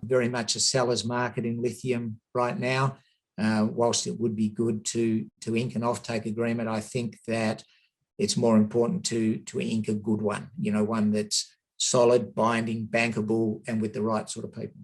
very much a seller's market in lithium right now. Whilst it would be good to ink an offtake agreement, I think that it's more important to ink a good one, one that's solid, binding, bankable, and with the right sort of people.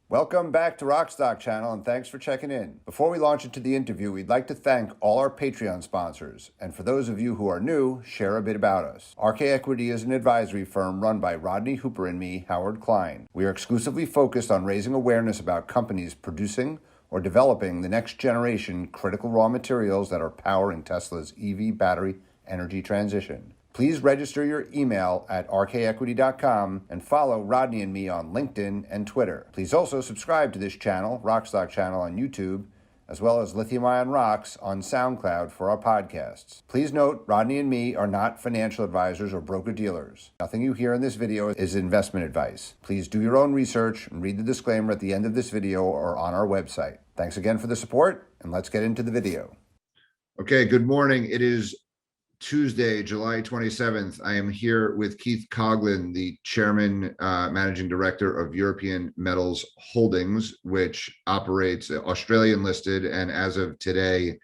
Welcome back to Rockstock Channel, and thanks for checking in. Before we launch into the interview, we'd like to thank all our Patreon sponsors. And for those of you who are new, share a bit about us. RK Equity is an advisory firm run by Rodney Hooper and me, Howard Klein. We are exclusively focused on raising awareness about companies producing or developing the next generation critical raw materials that are powering Tesla's EV battery energy transition. Please register your email at rkequity.com and follow Rodney and me on LinkedIn and Twitter. Please also subscribe to this channel, Rockstock Channel, on YouTube, as well as Lithium Ion Rocks on SoundCloud for our podcasts. Please note, Rodney and me are not financial advisors or broker-dealers. Nothing you hear in this video is investment advice. Please do your own research and read the disclaimer at the end of this video or on our website. Thanks again for the support, and let's get into the video. Okay, good morning. It is Tuesday, July 27th. I am here with Keith Coughlan, the Chairman, Managing Director of European Metals Holdings, which operates Australian listed, and as of today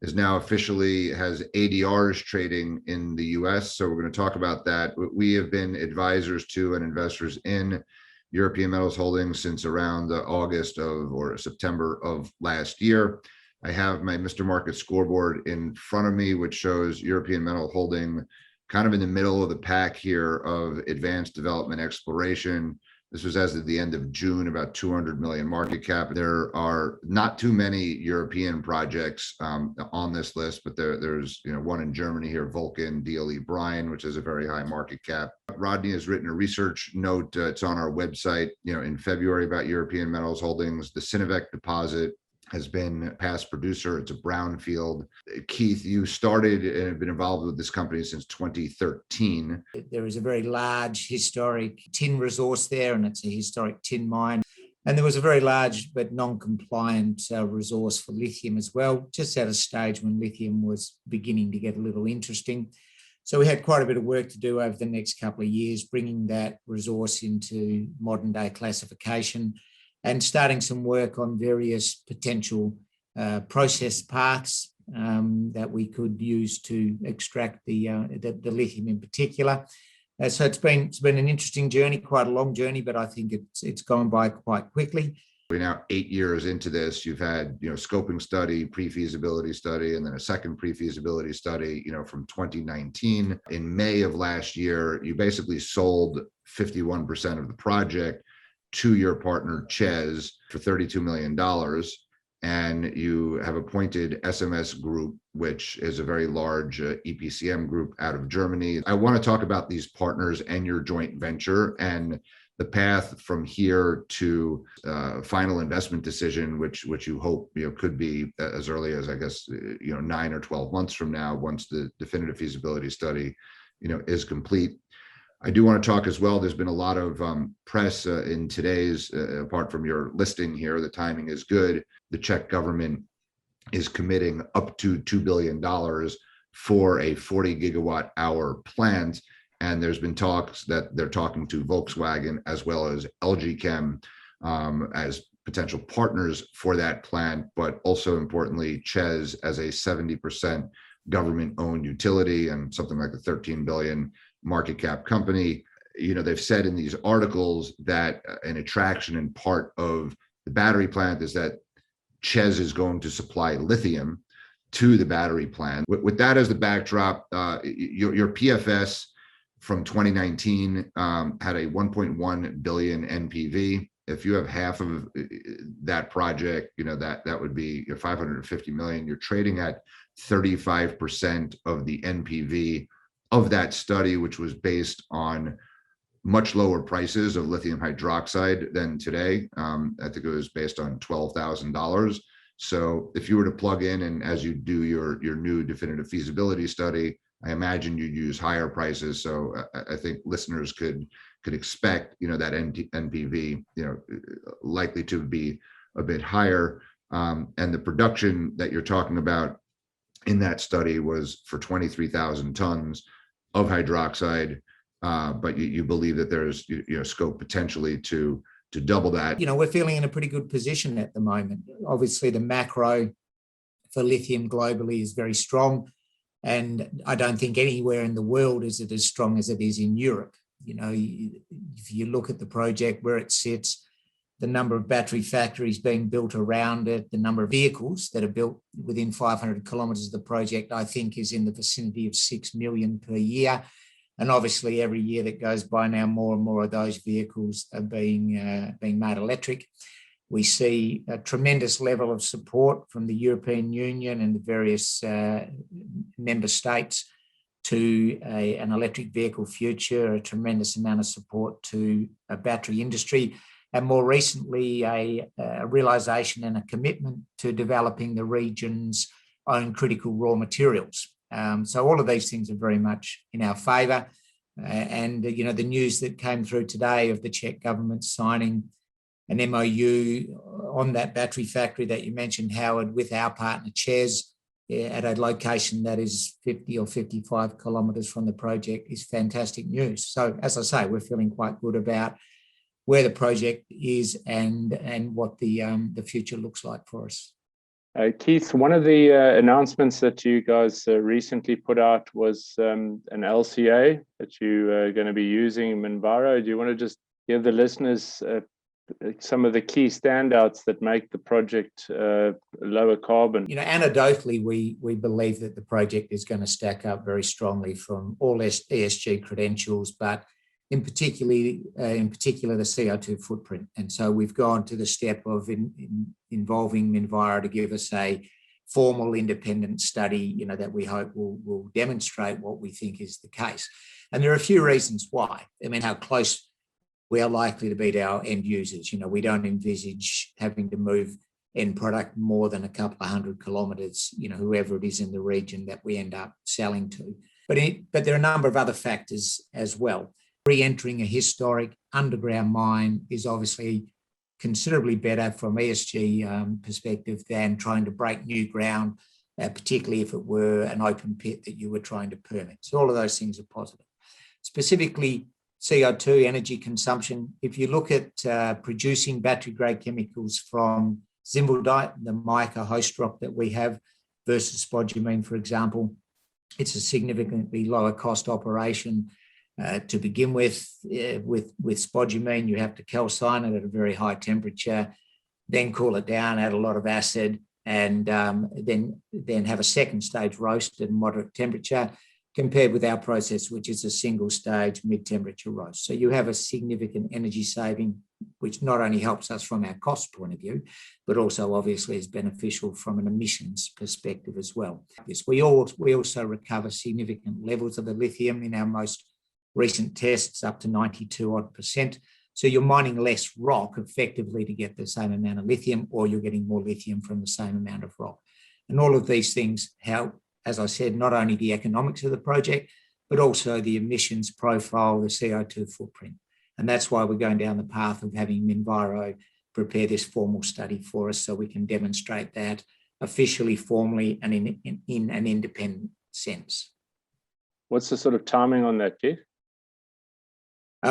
is now officially has ADRs trading in the US. So we're going to talk about that. We have been advisors to and investors in European Metals Holdings since around August or September of last year. I have my Mr. Market scoreboard in front of me, which shows European Metal Holding kind of in the middle of the pack here of advanced development exploration. This was as of the end of June, about 200 million market cap. There are not too many European projects on this list, but there's one in Germany here, Vulcan, DLE Brine, which is a very high market cap. Rodney has written a research note. It's on our website, in February about European Metals Holdings. The Cinevec Deposit has been past producer. It's a brownfield. Keith, you started and have been involved with this company since 2013. There is a very large historic tin resource there, and it's a historic tin mine. And there was a very large but non-compliant resource for lithium as well, just at a stage when lithium was beginning to get a little interesting. So we had quite a bit of work to do over the next couple of years, bringing that resource into modern day classification and starting some work on various potential process paths that we could use to extract the lithium in particular. So it's been an interesting journey, quite a long journey, but I think it's gone by quite quickly. We're now 8 years into this. You've had scoping study, pre-feasibility study, and then a second pre-feasibility study from 2019. In May of last year, you basically sold 51% of the project to your partner Chez for $32 million, and you have appointed SMS Group, which is a very large EPCM group out of Germany. I want to talk about these partners and your joint venture and the path from here to final investment decision, which you hope could be as early as 9 or 12 months from now, once the definitive feasibility study is complete. I do want to talk as well. There's been a lot of press in today's, apart from your listing here, the timing is good. The Czech government is committing up to $2 billion for a 40 gigawatt hour plant. And there's been talks that they're talking to Volkswagen as well as LG Chem as potential partners for that plant, but also importantly, Chez as a 70% government owned utility and something like a 13 billion market cap company. They've said in these articles that an attraction and part of the battery plant is that Chez is going to supply lithium to the battery plant. With that as the backdrop, your PFS from 2019 had a 1.1 billion NPV. If you have half of that project, that would be 550 million. You're trading at 35% of the NPV of that study, which was based on much lower prices of lithium hydroxide than today. I think it was based on $12,000. So if you were to plug in, and as you do your new definitive feasibility study, I imagine you'd use higher prices. So I think listeners could expect, that NPV, likely to be a bit higher. And the production that you're talking about in that study was for 23,000 tons of hydroxide, but you believe that there's scope potentially to to double that? We're feeling in a pretty good position at the moment. Obviously, the macro for lithium globally is very strong. And I don't think anywhere in the world is it as strong as it is in Europe. If you look at the project where it sits, the number of battery factories being built around it, the number of vehicles that are built within 500 kilometres of the project, I think is in the vicinity of 6 million per year. And obviously every year that goes by now, more and more of those vehicles are being made electric. We see a tremendous level of support from the European Union and the various member states to an electric vehicle future, a tremendous amount of support to a battery industry, and more recently a realisation and a commitment to developing the region's own critical raw materials. So all of these things are very much in our favour. And, the news that came through today of the Czech government signing an MOU on that battery factory that you mentioned, Howard, with our partner Ches at a location that is 50 or 55 kilometres from the project is fantastic news. So, as I say, we're feeling quite good about where the project is and what the future looks like for us. Keith, one of the announcements that you guys recently put out was an LCA that you are going to be using, Minviro. Do you want to just give the listeners some of the key standouts that make the project lower carbon? Anecdotally, we believe that the project is going to stack up very strongly from all ESG credentials, but in particular the CO2 footprint. And so we've gone to the step of involving Minviro to give us a formal independent study, that we hope will demonstrate what we think is the case. And there are a few reasons why. How close we are likely to be to our end users. We don't envisage having to move end product more than a couple of 100 kilometres, whoever it is in the region that we end up selling to. But there are a number of other factors as well. Re-entering a historic underground mine is obviously considerably better from ESG perspective than trying to break new ground, particularly if it were an open pit that you were trying to permit. So all of those things are positive. Specifically, CO2 energy consumption. If you look at producing battery-grade chemicals from zimbaldite, the mica host rock that we have, versus spodumene, for example, it's a significantly lower cost operation. To begin with spodumene, you have to calcine it at a very high temperature, then cool it down, add a lot of acid, and then have a second stage roast at moderate temperature, compared with our process, which is a single stage mid-temperature roast. So you have a significant energy saving, which not only helps us from our cost point of view, but also obviously is beneficial from an emissions perspective as well. Yes, we also recover significant levels of the lithium in our most recent tests, up to 92%. So you're mining less rock effectively to get the same amount of lithium, or you're getting more lithium from the same amount of rock. And all of these things help, as I said, not only the economics of the project, but also the emissions profile, the CO2 footprint. And that's why we're going down the path of having Minviro prepare this formal study for us so we can demonstrate that officially, formally, and in an independent sense. What's the sort of timing on that, Keith?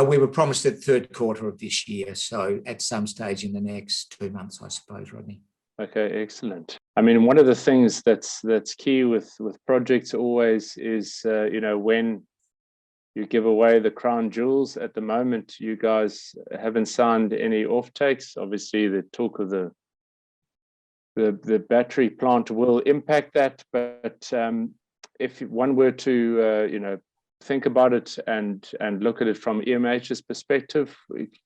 We were promised the third quarter of this year, so at some stage in the next 2 months, I suppose, Rodney. Okay, excellent. One of the things that's key with projects always is, when you give away the crown jewels. At the moment, you guys haven't signed any offtakes. Obviously, the talk of the battery plant will impact that, but if one were to, think about it and look at it from EMH's perspective,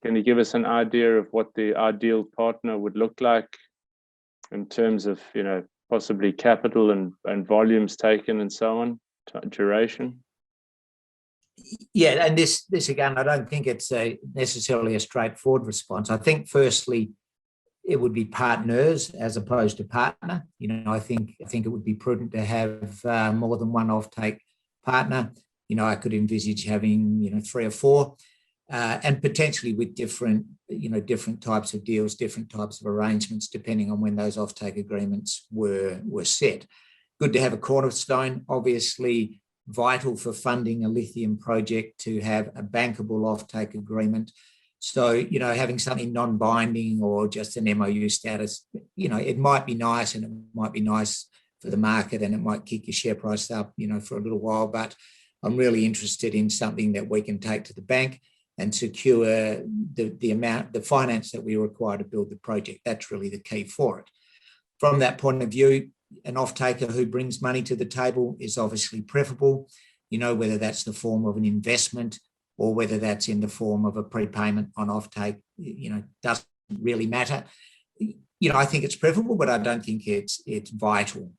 can you give us an idea of what the ideal partner would look like in terms of, possibly capital and volumes taken and so on, duration? Yeah, and this again, I don't think it's necessarily a straightforward response. I think firstly, it would be partners as opposed to partner. I think it would be prudent to have more than one offtake partner. I could envisage having 3 or 4, and potentially with different types of deals, different types of arrangements, depending on when those offtake agreements were set. Good to have a cornerstone, obviously vital for funding a lithium project to have a bankable offtake agreement. So, having something non-binding or just an MOU status, it might be nice, and it might be nice for the market, and it might kick your share price up, for a little while. But I'm really interested in something that we can take to the bank and secure the finance that we require to build the project. That's really the key for it. From that point of view, an off-taker who brings money to the table is obviously preferable, whether that's the form of an investment or whether that's in the form of a prepayment on offtake, doesn't really matter. I think it's preferable, but I don't think it's vital.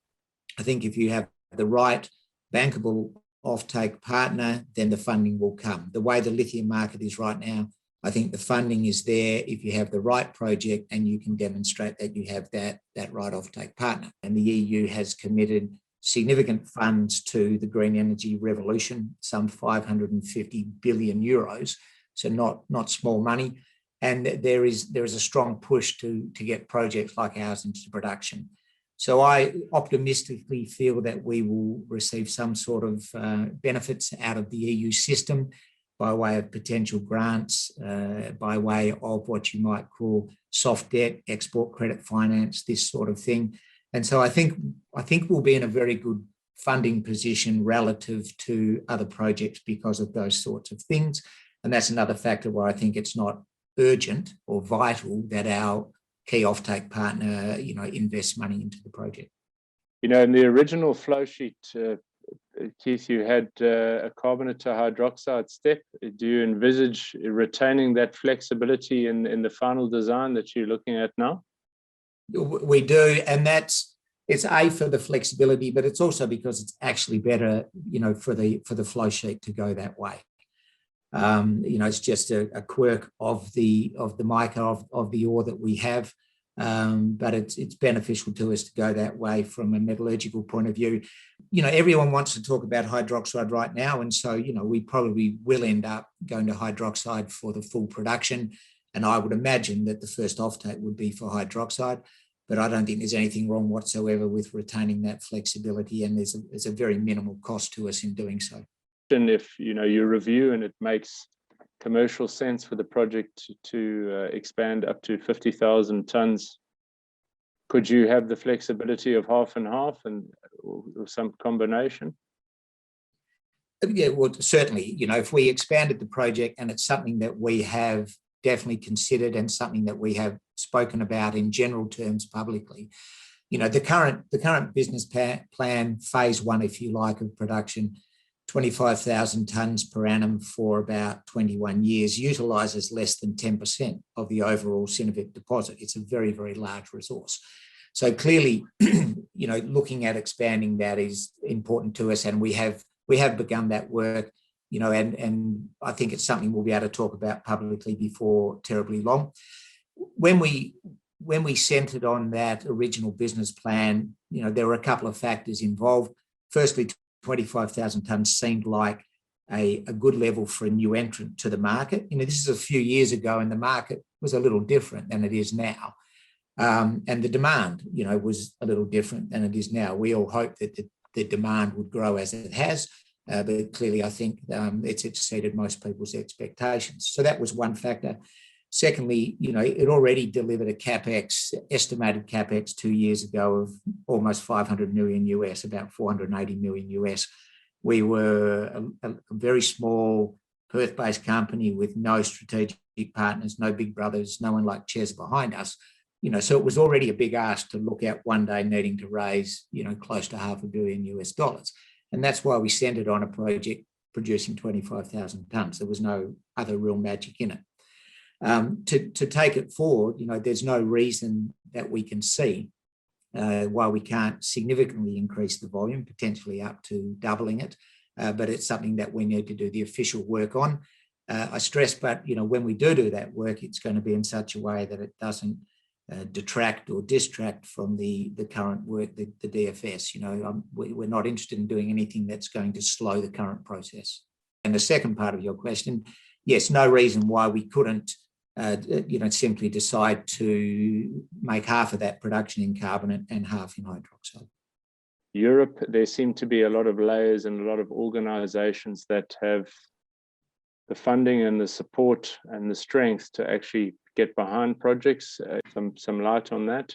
I think if you have the right bankable offtake partner, then the funding will come. The way the lithium market is right now, I think the funding is there if you have the right project and you can demonstrate that you have that right offtake partner. And the EU has committed significant funds to the green energy revolution, some 550 billion euros, so not small money. And there is a strong push to get projects like ours into production. So I optimistically feel that we will receive some sort of benefits out of the EU system by way of potential grants, by way of what you might call soft debt, export credit finance, this sort of thing. And so I think we'll be in a very good funding position relative to other projects because of those sorts of things. And that's another factor where I think it's not urgent or vital that our key offtake partner, invests money into the project. In the original flow sheet, Keith, you had a carbonate to hydroxide step. Do you envisage retaining that flexibility in the final design that you're looking at now? We do, and it's A, for the flexibility, but it's also because it's actually better, for the flow sheet to go that way. It's just a quirk of the mica of the ore that we have, but it's beneficial to us to go that way from a metallurgical point of view. Everyone wants to talk about hydroxide right now, and so we probably will end up going to hydroxide for the full production. And I would imagine that the first offtake would be for hydroxide, but I don't think there's anything wrong whatsoever with retaining that flexibility, and there's a very minimal cost to us in doing so. And if you review and it makes commercial sense for the project to expand up to 50,000 tons, could you have the flexibility of half and half or some combination? Yeah, well, certainly, if we expanded the project, and it's something that we have definitely considered and something that we have spoken about in general terms publicly. The current business plan, phase one, if you like, of production, 25,000 tonnes per annum for about 21 years, utilises less than 10% of the overall Cinevec deposit. It's a very, very large resource. So clearly, looking at expanding that is important to us, and we have begun that work. And I think it's something we'll be able to talk about publicly before terribly long. When we centred on that original business plan, there were a couple of factors involved. Firstly, 25,000 tonnes seemed like a good level for a new entrant to the market. This is a few years ago, and the market was a little different than it is now. And the demand, was a little different than it is now. We all hope that the demand would grow as it has. But clearly, I think it's exceeded most people's expectations. So that was one factor. Secondly, it already delivered a estimated capex 2 years ago of almost 500 million US, about 480 million US. We were a very small Perth-based company with no strategic partners, no big brothers, no one like Ches behind us. So it was already a big ask to look at one day needing to raise, close to $500 million US. And that's why we centred on a project producing 25,000 tonnes. There was no other real magic in it. To take it forward, there's no reason that we can see why we can't significantly increase the volume, potentially up to doubling it. But it's something that we need to do the official work on. I stress, but when we do that work, it's going to be in such a way that it doesn't detract or distract from the current work, the DFS. We're not interested in doing anything that's going to slow the current process. And the second part of your question, yes, no reason why we couldn't simply decide to make half of that production in carbonate and half in hydroxide. Europe, there seem to be a lot of layers and a lot of organizations that have funding and the support and the strength to actually get behind projects? Some light on that.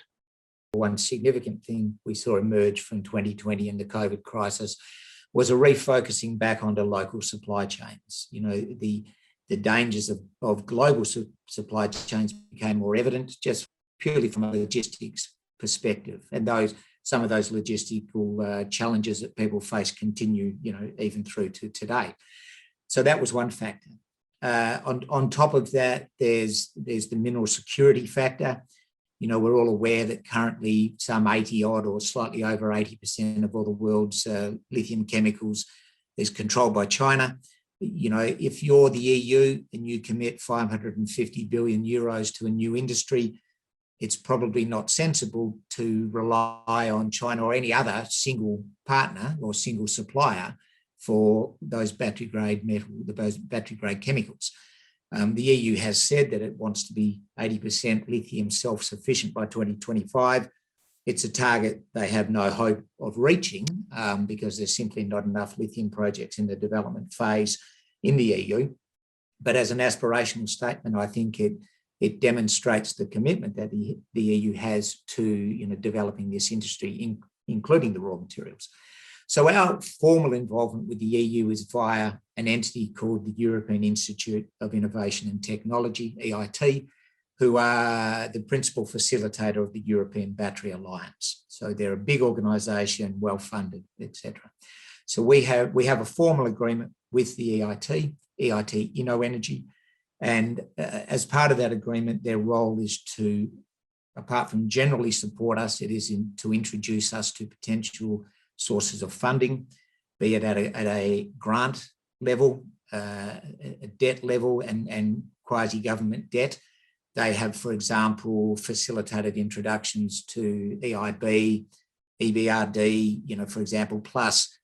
One significant thing we saw emerge from 2020 and the COVID crisis was a refocusing back onto local supply chains. You know, the dangers of global supply chains became more evident just purely from a logistics perspective, and some of those logistical challenges that people face continue, you know, even through to today. So that was one factor. On top of that, there's the mineral security factor. You know, we're all aware that currently some 80 odd or slightly over 80% of all the world's lithium chemicals is controlled by China. You know, if you're the EU and you commit 550 billion euros to a new industry, it's probably not sensible to rely on China or any other single partner or single supplier for those battery grade chemicals. The EU has said that it wants to be 80% lithium self-sufficient by 2025. It's a target they have no hope of reaching because there's simply not enough lithium projects in the development phase in the EU. But as an aspirational statement, I think it demonstrates the commitment that the EU has to, you know, developing this industry, including the raw materials. So our formal involvement with the EU is via an entity called the European Institute of Innovation and Technology, EIT, who are the principal facilitator of the European Battery Alliance. So they're a big organisation, well-funded, etc. So we have a formal agreement with the EIT InnoEnergy, and as part of that agreement, their role is to, apart from generally support us, it is to introduce us to potential sources of funding, be it at a grant level, a debt level, and quasi-government debt. They have, for example, facilitated introductions to EIB, EBRD, you know, for example, plus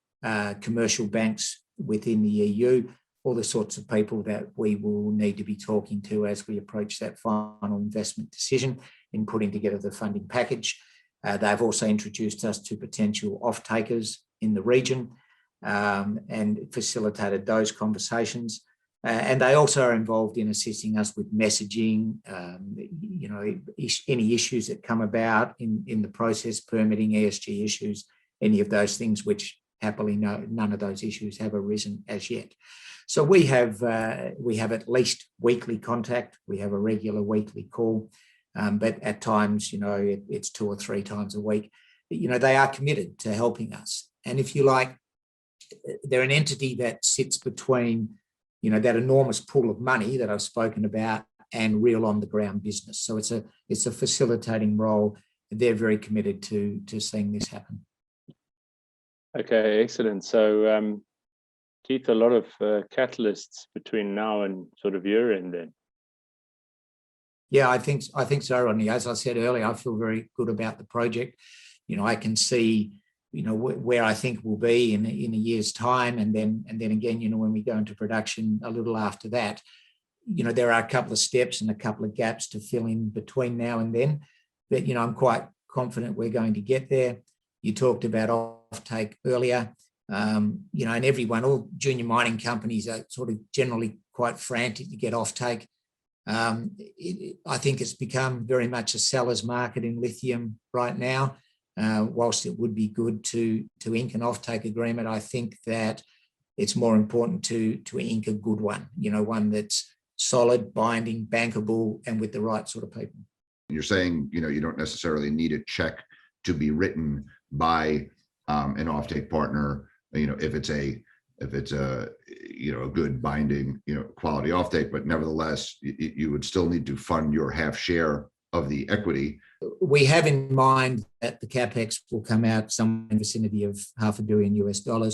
commercial banks within the EU, all the sorts of people that we will need to be talking to as we approach that final investment decision in putting together the funding package. They've also introduced us to potential off-takers in the region and facilitated those conversations. And they also are involved in assisting us with messaging, you know, any issues that come about in the process, permitting, ESG issues, any of those things, which happily none of those issues have arisen as yet. So we have at least weekly contact. We have a regular weekly call. But at times, you know, it's 2 or 3 times a week. You know, they are committed to helping us. And if you like, they're an entity that sits between, you know, that enormous pool of money that I've spoken about and real on the ground business. So it's a facilitating role. They're very committed to seeing this happen. Okay, excellent. So, Keith, a lot of catalysts between now and sort of year end then. Yeah, I think so, Rodney. As I said earlier, I feel very good about the project. You know, I can see, you know, where I think we'll be in a year's time, and then again, you know, when we go into production a little after that, you know, there are a couple of steps and a couple of gaps to fill in between now and then. But you know, I'm quite confident we're going to get there. You talked about offtake earlier. You know, and everyone, all junior mining companies are sort of generally quite frantic to get offtake. I think it's become very much a seller's market in lithium right now. Whilst it would be good to ink an offtake agreement, I think that it's more important to ink a good one, you know, one that's solid, binding, bankable, and with the right sort of people. You're saying, you know, you don't necessarily need a check to be written by an offtake partner, you know, if it's a you know, a good binding, you know, quality offtake, but nevertheless, you would still need to fund your half share of the equity. We have in mind that the capex will come out somewhere in the vicinity of $500 million,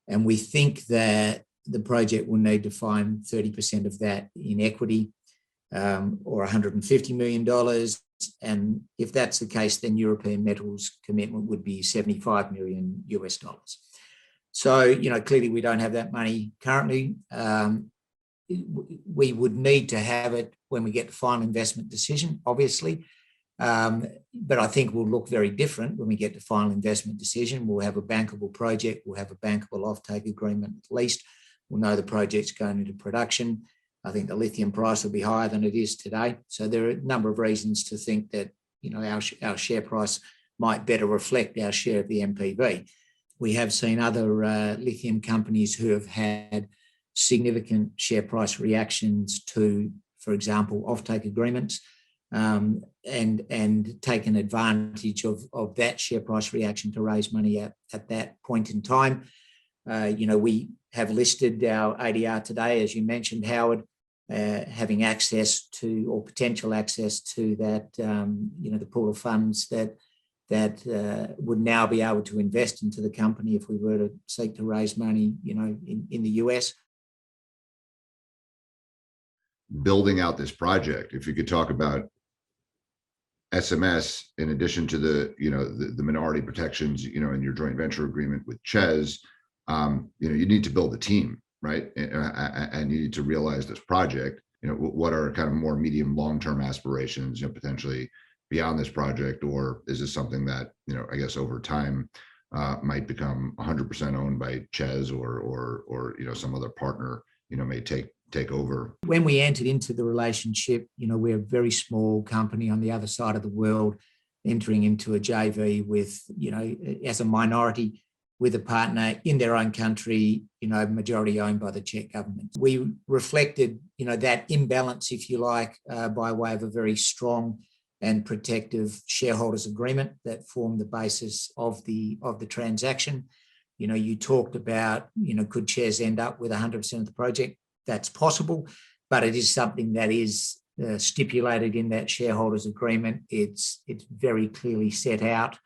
and we think that the project will need to find 30% of that in equity, or $150 million. And if that's the case, then European Metals' commitment would be $75 million. So, you know, clearly we don't have that money currently. We would need to have it when we get the final investment decision, obviously. But I think we'll look very different when we get the final investment decision. We'll have a bankable project. We'll have a bankable offtake agreement at least. we'll know the project's going into production. I think the lithium price will be higher than it is today. So there are a number of reasons to think that, you know, our share price might better reflect our share of the MPV. We have seen other lithium companies who have had significant share price reactions to, for example, offtake agreements, and taken advantage of that share price reaction to raise money at that point in time. You know, we have listed our ADR today, as you mentioned, Howard, having access to, or potential access to, that, you know, the pool of funds that would now be able to invest into the company if we were to seek to raise money, you know, in the US. Building out this project, if you could talk about SMS, in addition to the, you know, the minority protections, you know, in your joint venture agreement with Ches, you know, you need to build a team, right? And you need to realize this project. You know, what are kind of more medium, long-term aspirations, you know, potentially beyond this project, or is this something that, you know, I guess over time might become 100% owned by Ches, or you know, some other partner, you know, may take over? When we entered into the relationship, you know, we're a very small company on the other side of the world, entering into a JV with, you know, as a minority with a partner in their own country, you know, majority owned by the Czech government. We reflected, you know, that imbalance, if you like, by way of a very strong and protective shareholders agreement that formed the basis of the transaction. You know, you talked about, you know, could Ches end up with 100% of the project? That's possible, but it is something that is stipulated in that shareholders agreement. It's very clearly set out,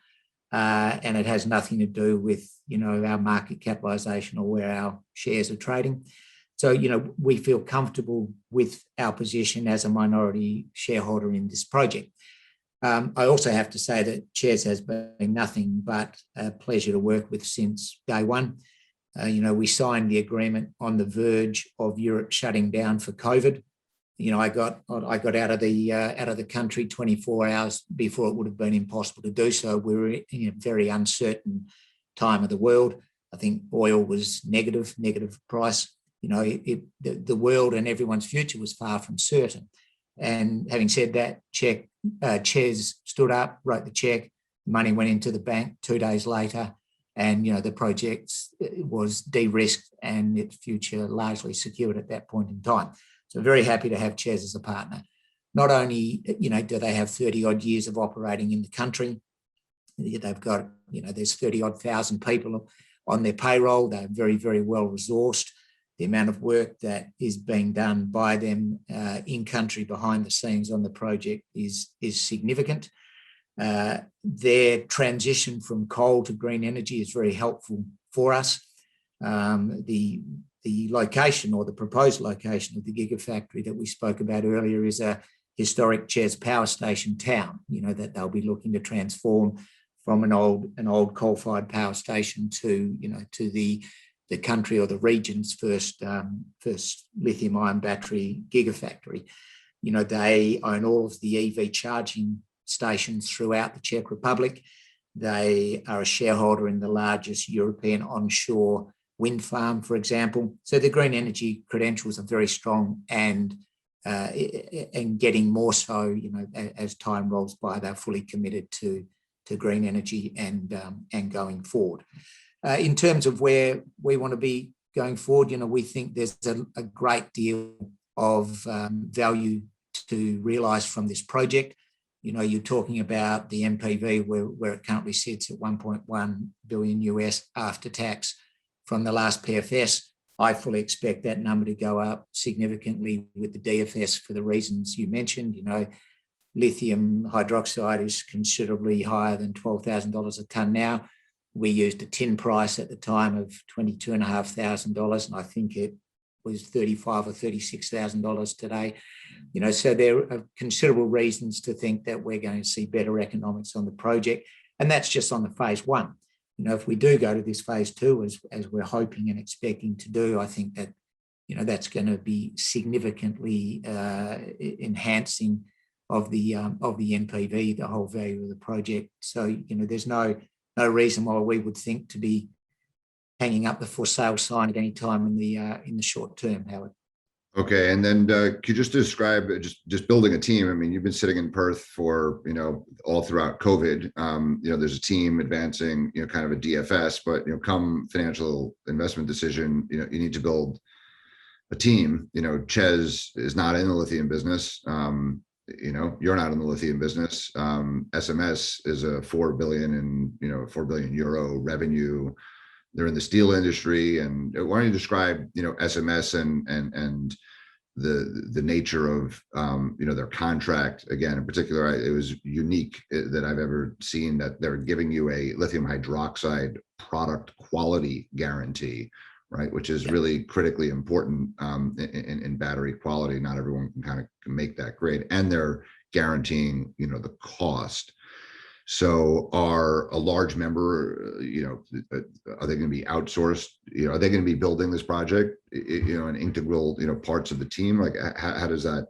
and it has nothing to do with, you know, our market capitalization or where our shares are trading. So, you know, we feel comfortable with our position as a minority shareholder in this project. I also have to say that Ches has been nothing but a pleasure to work with since day one. You know, we signed the agreement on the verge of Europe shutting down for COVID. You know, I got out of the country 24 hours before it would have been impossible to do so. We were in a very uncertain time of the world. I think oil was negative price. You know, the world and everyone's future was far from certain. And having said that, Ches stood up, wrote the check, money went into the bank 2 days later, and, you know, the project was de-risked and its future largely secured at that point in time. So very happy to have Ches as a partner. Not only, you know, do they have 30 odd years of operating in the country, they've got, you know, there's 30 odd thousand people on their payroll. They're very, very well resourced. The amount of work that is being done by them in country behind the scenes on the project is significant. Their transition from coal to green energy is very helpful for us. The location, or the proposed location of the gigafactory that we spoke about earlier, is a historic Ches power station town, you know, that they'll be looking to transform from an old coal-fired power station to, you know, to the country or the region's first lithium-ion battery gigafactory. You know, they own all of the EV charging stations throughout the Czech Republic. They are a shareholder in the largest European onshore wind farm, for example. So the green energy credentials are very strong, and getting more so, you know, as time rolls by. They're fully committed to green energy and going forward. In terms of where we want to be going forward, you know, we think there's a great deal of value to realise from this project. You know, you're talking about the MPV where it currently sits at $1.1 billion US after tax from the last PFS. I fully expect that number to go up significantly with the DFS for the reasons you mentioned. You know, lithium hydroxide is considerably higher than $12,000 a tonne now. We used a tin price at the time of $22,500, and I think it was $35,000 or $36,000 today. You know, so there are considerable reasons to think that we're going to see better economics on the project, and that's just on the phase one. You know, if we do go to this phase two, as we're hoping and expecting to do, I think that, you know, that's going to be significantly enhancing of the NPV, the whole value of the project. So, you know, there's no reason why we would think to be hanging up the for sale sign at any time in the short term, Howard. Okay, and then could you just describe just building a team? I mean, you've been sitting in Perth for all throughout COVID. There's a team advancing kind of a DFS, but come financial investment decision, you need to build a team. Ches is not in the lithium business. You're not in the lithium business. SMS is a 4 billion euro revenue. They're in the steel industry. And why don't you describe, SMS and the nature of, their contract? Again, in particular, it was unique that I've ever seen that they're giving you a lithium hydroxide product quality guarantee, right? Which is really critically important in battery quality. Not everyone can make that grade, and they're guaranteeing, the cost. So are a large member, are they going to be outsourced? Are they going to be building this project, and integral, parts of the team? Like, how does that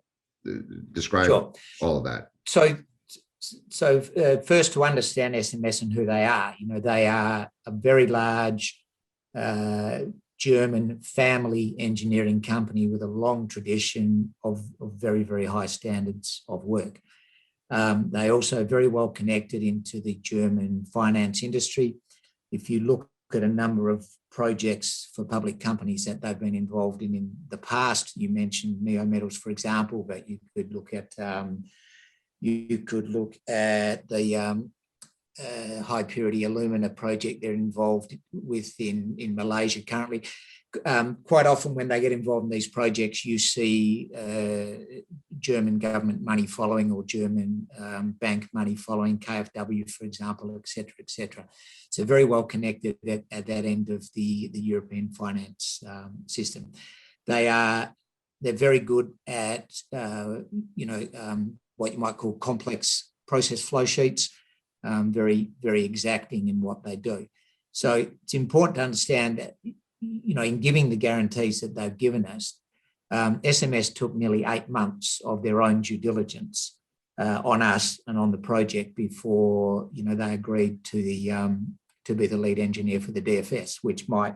describe Sure. all of that? So first, to understand SMS and who they are, they are a very large German family engineering company with a long tradition of very, very high standards of work. They also very well connected into the German finance industry. If you look at a number of projects for public companies that they've been involved in the past, you mentioned Neo Metals, for example, but you could look at the high purity alumina project they're involved with in Malaysia currently. Quite often when they get involved in these projects, you see German government money following, or German bank money following, KfW, for example, et cetera, So very well connected at that end of the European finance system. They're very good at, what you might call complex process flow sheets, very, very exacting in what they do. So it's important to understand that, in giving the guarantees that they've given us, SMS took nearly 8 months of their own due diligence on us and on the project before, they agreed to be the lead engineer for the DFS, which might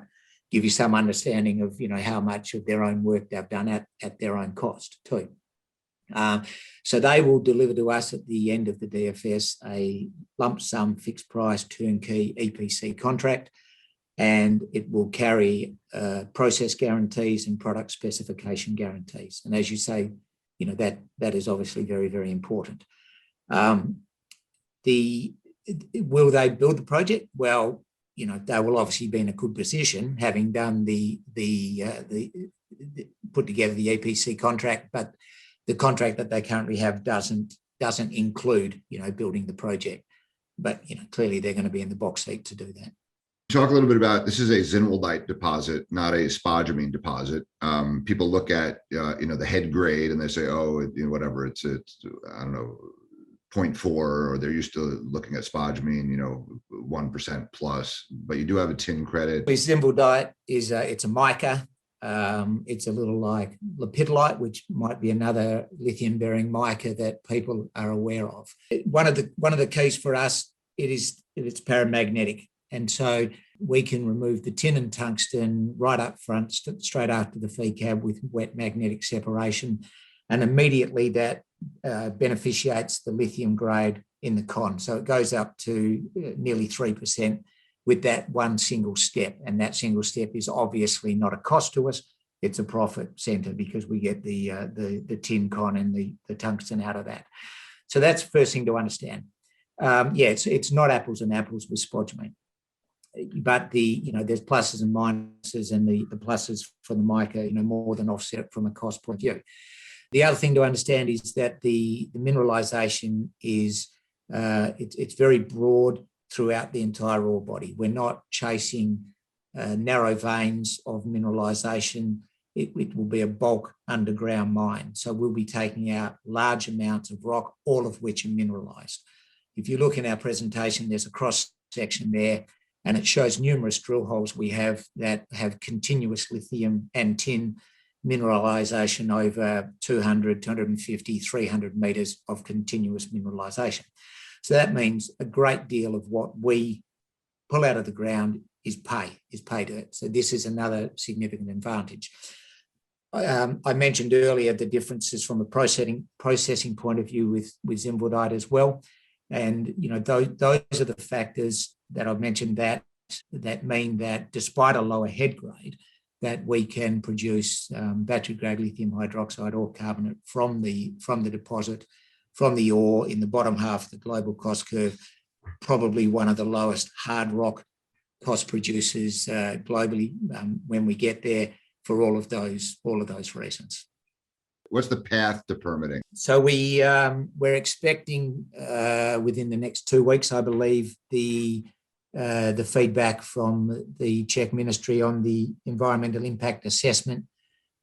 give you some understanding of, how much of their own work they've done at their own cost too. So they will deliver to us at the end of the DFS a lump sum fixed price turnkey EPC contract, and it will carry process guarantees and product specification guarantees. And as you say, that is obviously very, very important. Will they build the project? Well, they will obviously be in a good position, having done the put together the EPC contract, but the contract that they currently have doesn't include, building the project. But, clearly they're going to be in the box seat to do that. Talk a little bit about, this is a zinnwaldite deposit, not a spodumene deposit. People look at, the head grade and they say, oh, whatever, it's I don't know, 0.4, or they're used to looking at spodumene, 1% plus, but you do have a tin credit. Zinnwaldite is it's a mica. It's a little like lepidolite, which might be another lithium-bearing mica that people are aware of. One of the keys for us, it's paramagnetic, and so we can remove the tin and tungsten right up front, straight after the feed cab, with wet magnetic separation, and immediately that beneficiates the lithium grade in the con. So it goes up to nearly 3%. With that one single step, and that single step is obviously not a cost to us; it's a profit center, because we get the tin con and the tungsten out of that. So that's the first thing to understand. It's not apples and apples with spodumene, but there's pluses and minuses, and the pluses for the mica, more than offset it from a cost point of view. The other thing to understand is that the mineralization is it's very broad throughout the entire ore body. We're not chasing narrow veins of mineralization. It will be a bulk underground mine. So we'll be taking out large amounts of rock, all of which are mineralized. If you look in our presentation, there's a cross section there, and it shows numerous drill holes we have that have continuous lithium and tin mineralization over 200, 250, 300 meters of continuous mineralization. So that means a great deal of what we pull out of the ground is pay to it. So this is another significant advantage. I mentioned earlier the differences from a processing point of view with zimbaldite as well. And, those are the factors that I've mentioned that mean that despite a lower head grade, that we can produce battery-grade lithium hydroxide or carbonate from the deposit, from the ore in the bottom half of the global cost curve, probably one of the lowest hard rock cost producers globally when we get there, for all of those reasons. What's the path to permitting? So we're expecting within the next 2 weeks, I believe, the feedback from the Czech ministry on the environmental impact assessment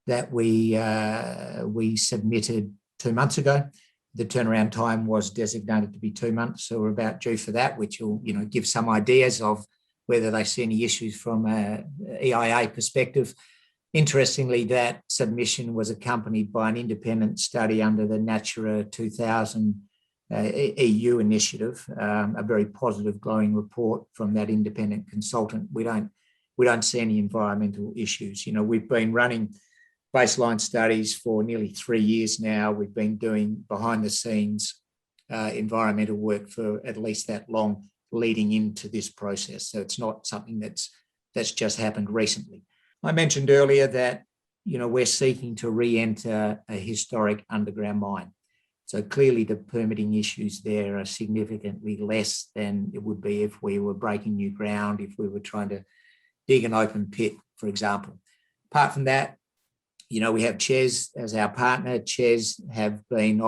that we submitted 2 months ago. The turnaround time was designated to be 2 months, so we're about due for that, which will give some ideas of whether they see any issues from an EIA perspective. Interestingly, that submission was accompanied by an independent study under the Natura 2000 EU initiative, a very positive, glowing report from that independent consultant. We don't see any environmental issues. We've been running baseline studies for nearly 3 years now. We've been doing behind the scenes environmental work for at least that long leading into this process. So it's not something that's just happened recently. I mentioned earlier that, we're seeking to re-enter a historic underground mine. So clearly the permitting issues there are significantly less than it would be if we were breaking new ground, if we were trying to dig an open pit, for example. Apart from that, we have Ches as our partner. Ches have been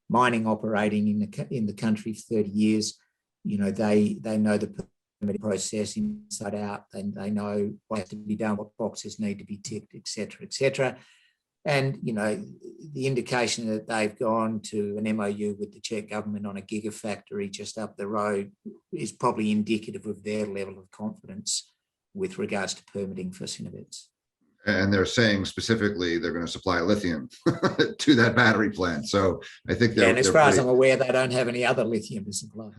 mining operating in the country for 30 years. They know the permitting process inside out, and they know what has to be done, what boxes need to be ticked, et cetera. And, the indication that they've gone to an MOU with the Czech government on a gigafactory just up the road is probably indicative of their level of confidence with regards to permitting for Cinovec. And they're saying specifically they're going to supply lithium to that battery plant. So I think and as far as I'm aware, they don't have any other lithium to supply.